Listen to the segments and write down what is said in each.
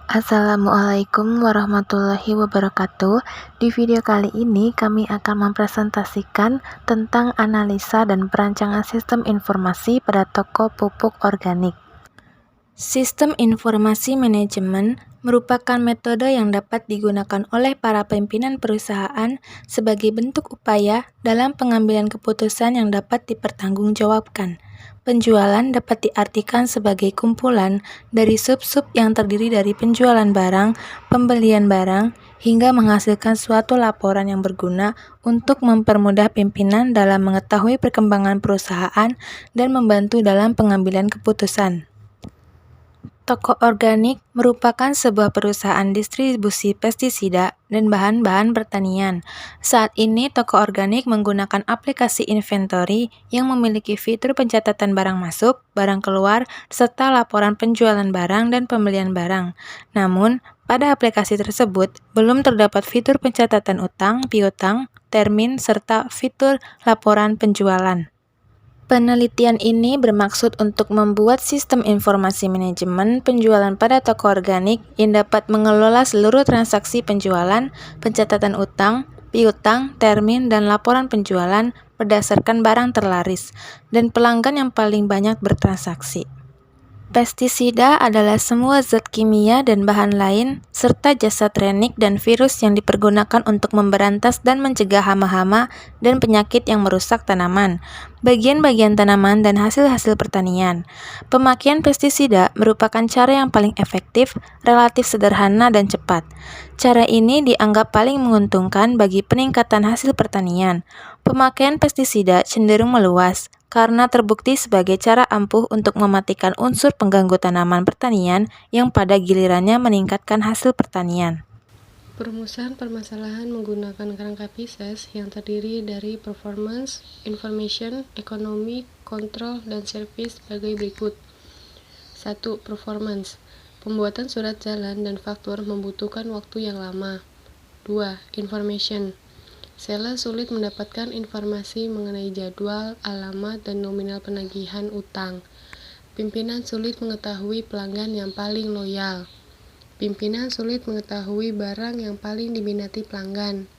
Assalamualaikum warahmatullahi wabarakatuh. Di video kali ini kami akan mempresentasikan tentang analisa dan perancangan sistem informasi pada toko pupuk organik. Sistem informasi manajemen merupakan metode yang dapat digunakan oleh para pimpinan perusahaan sebagai bentuk upaya dalam pengambilan keputusan yang dapat dipertanggungjawabkan. Penjualan dapat diartikan sebagai kumpulan dari sub-sub yang terdiri dari penjualan barang, pembelian barang, hingga menghasilkan suatu laporan yang berguna untuk mempermudah pimpinan dalam mengetahui perkembangan perusahaan dan membantu dalam pengambilan keputusan. Toko organik merupakan sebuah perusahaan distribusi pestisida dan bahan-bahan pertanian. Saat ini, toko organik menggunakan aplikasi inventory yang memiliki fitur pencatatan barang masuk, barang keluar, serta laporan penjualan barang dan pembelian barang. Namun, pada aplikasi tersebut belum terdapat fitur pencatatan utang, piutang, termin, serta fitur laporan penjualan. Penelitian ini bermaksud untuk membuat sistem informasi manajemen penjualan pada toko organik yang dapat mengelola seluruh transaksi penjualan, pencatatan utang, piutang, termin, dan laporan penjualan berdasarkan barang terlaris, dan pelanggan yang paling banyak bertransaksi. Pestisida adalah semua zat kimia dan bahan lain, serta jasad renik dan virus yang dipergunakan untuk memberantas dan mencegah hama-hama dan penyakit yang merusak tanaman, bagian-bagian tanaman, dan hasil-hasil pertanian. Pemakaian pestisida merupakan cara yang paling efektif, relatif sederhana, dan cepat. Cara ini dianggap paling menguntungkan bagi peningkatan hasil pertanian. Pemakaian pestisida cenderung meluas, karena terbukti sebagai cara ampuh untuk mematikan unsur pengganggu tanaman pertanian yang pada gilirannya meningkatkan hasil pertanian. Perumusan permasalahan menggunakan kerangka Pisces yang terdiri dari performance, information, ekonomi, control, dan service sebagai berikut. 1. Performance. Pembuatan surat jalan dan faktur membutuhkan waktu yang lama. 2. Information. Sales sulit mendapatkan informasi mengenai jadwal, alamat, dan nominal penagihan utang. Pimpinan sulit mengetahui pelanggan yang paling loyal. Pimpinan sulit mengetahui barang yang paling diminati pelanggan.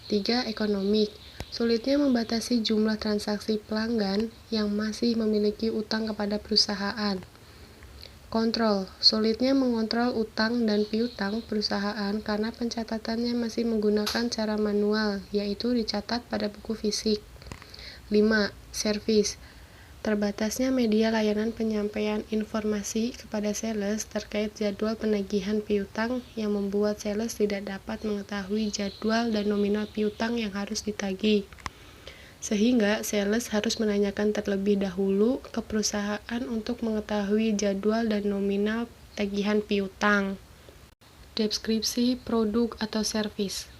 3. Ekonomik. Sulitnya membatasi jumlah transaksi pelanggan yang masih memiliki utang kepada perusahaan. Kontrol. Sulitnya mengontrol utang dan piutang perusahaan karena pencatatannya masih menggunakan cara manual, yaitu dicatat pada buku fisik. 5. Service. Terbatasnya media layanan penyampaian informasi kepada sales terkait jadwal penagihan piutang yang membuat sales tidak dapat mengetahui jadwal dan nominal piutang yang harus ditagih. Sehingga sales harus menanyakan terlebih dahulu ke perusahaan untuk mengetahui jadwal dan nominal tagihan piutang. Deskripsi produk atau service.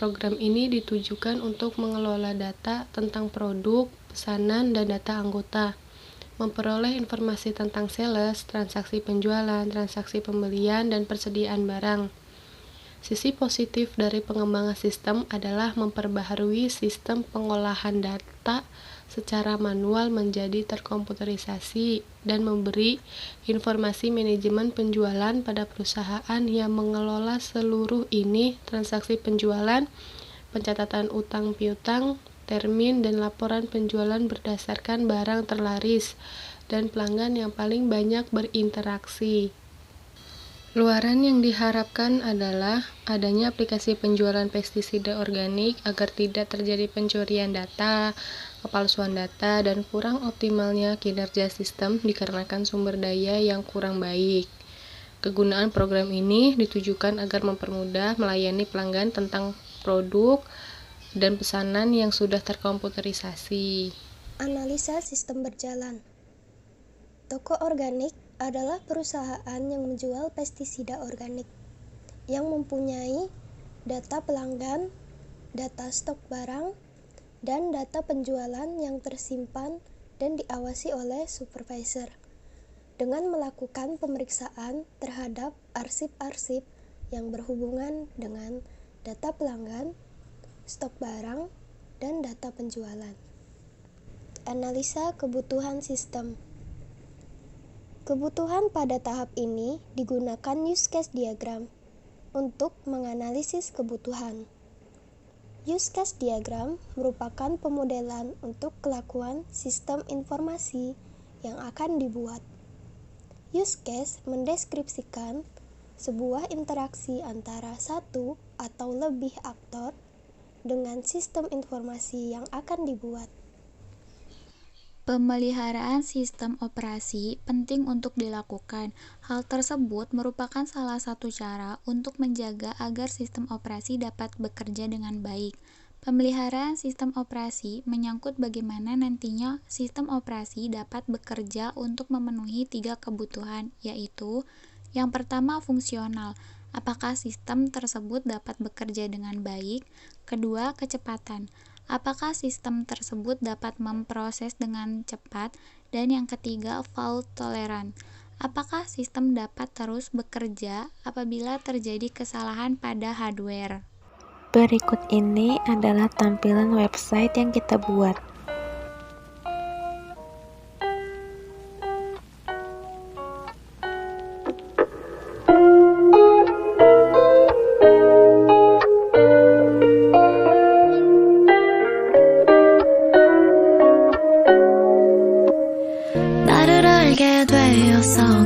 Program ini ditujukan untuk mengelola data tentang produk, pesanan, dan data anggota, memperoleh informasi tentang sales, transaksi penjualan, transaksi pembelian, dan persediaan barang. Sisi positif dari pengembangan sistem adalah memperbaharui sistem pengolahan data secara manual menjadi terkomputerisasi dan memberi informasi manajemen penjualan pada perusahaan yang mengelola seluruh ini transaksi penjualan, pencatatan utang piutang, termin, dan laporan penjualan berdasarkan barang terlaris dan pelanggan yang paling banyak berinteraksi. Luaran yang diharapkan adalah adanya aplikasi penjualan pestisida organik agar tidak terjadi pencurian data, kepalsuan data, dan kurang optimalnya kinerja sistem dikarenakan sumber daya yang kurang baik. Kegunaan program ini ditujukan agar mempermudah melayani pelanggan tentang produk dan pesanan yang sudah terkomputerisasi. Analisa sistem berjalan. Toko organik adalah perusahaan yang menjual pestisida organik yang mempunyai data pelanggan, data stok barang, dan data penjualan yang tersimpan dan diawasi oleh supervisor. Dengan melakukan pemeriksaan terhadap arsip-arsip yang berhubungan dengan data pelanggan, stok barang, dan data penjualan. Analisa kebutuhan sistem. Kebutuhan pada tahap ini digunakan use case diagram untuk menganalisis kebutuhan. Use case diagram merupakan pemodelan untuk kelakuan sistem informasi yang akan dibuat. Use case mendeskripsikan sebuah interaksi antara satu atau lebih aktor dengan sistem informasi yang akan dibuat. Pemeliharaan sistem operasi penting untuk dilakukan. Hal tersebut merupakan salah satu cara untuk menjaga agar sistem operasi dapat bekerja dengan baik. Pemeliharaan sistem operasi menyangkut bagaimana nantinya sistem operasi dapat bekerja untuk memenuhi 3 kebutuhan, yaitu yang pertama fungsional, apakah sistem tersebut dapat bekerja dengan baik. Kedua, kecepatan, apakah sistem tersebut dapat memproses dengan cepat, dan yang ketiga, fault tolerant, apakah sistem dapat terus bekerja apabila terjadi kesalahan pada hardware. Berikut ini adalah tampilan website yang kita buat.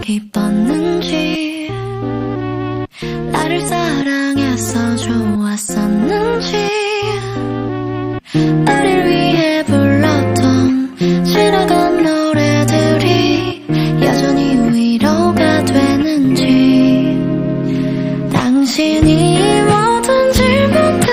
기뻤는지 나를 사랑해서 좋았었는지 우릴 위해 불렀던 지나간 노래들이 여전히 위로가 되는지 당신이 모든 질문들에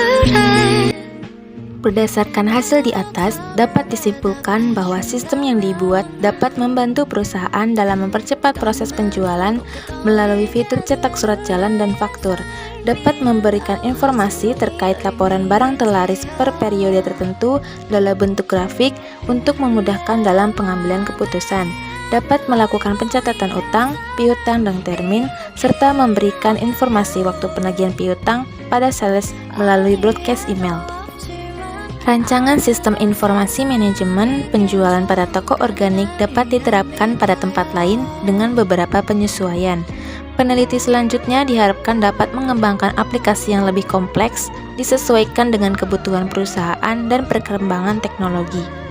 Berdasarkan hasil di atas, dapat disimpulkan bahwa sistem yang dibuat dapat membantu perusahaan dalam mempercepat proses penjualan melalui fitur cetak surat jalan dan faktur, dapat memberikan informasi terkait laporan barang terlaris per periode tertentu dalam bentuk grafik untuk memudahkan dalam pengambilan keputusan, dapat melakukan pencatatan utang, piutang, dan termin, serta memberikan informasi waktu penagihan piutang pada sales melalui broadcast email. Rancangan sistem informasi manajemen penjualan pada toko organik dapat diterapkan pada tempat lain dengan beberapa penyesuaian. Peneliti selanjutnya diharapkan dapat mengembangkan aplikasi yang lebih kompleks, disesuaikan dengan kebutuhan perusahaan dan perkembangan teknologi.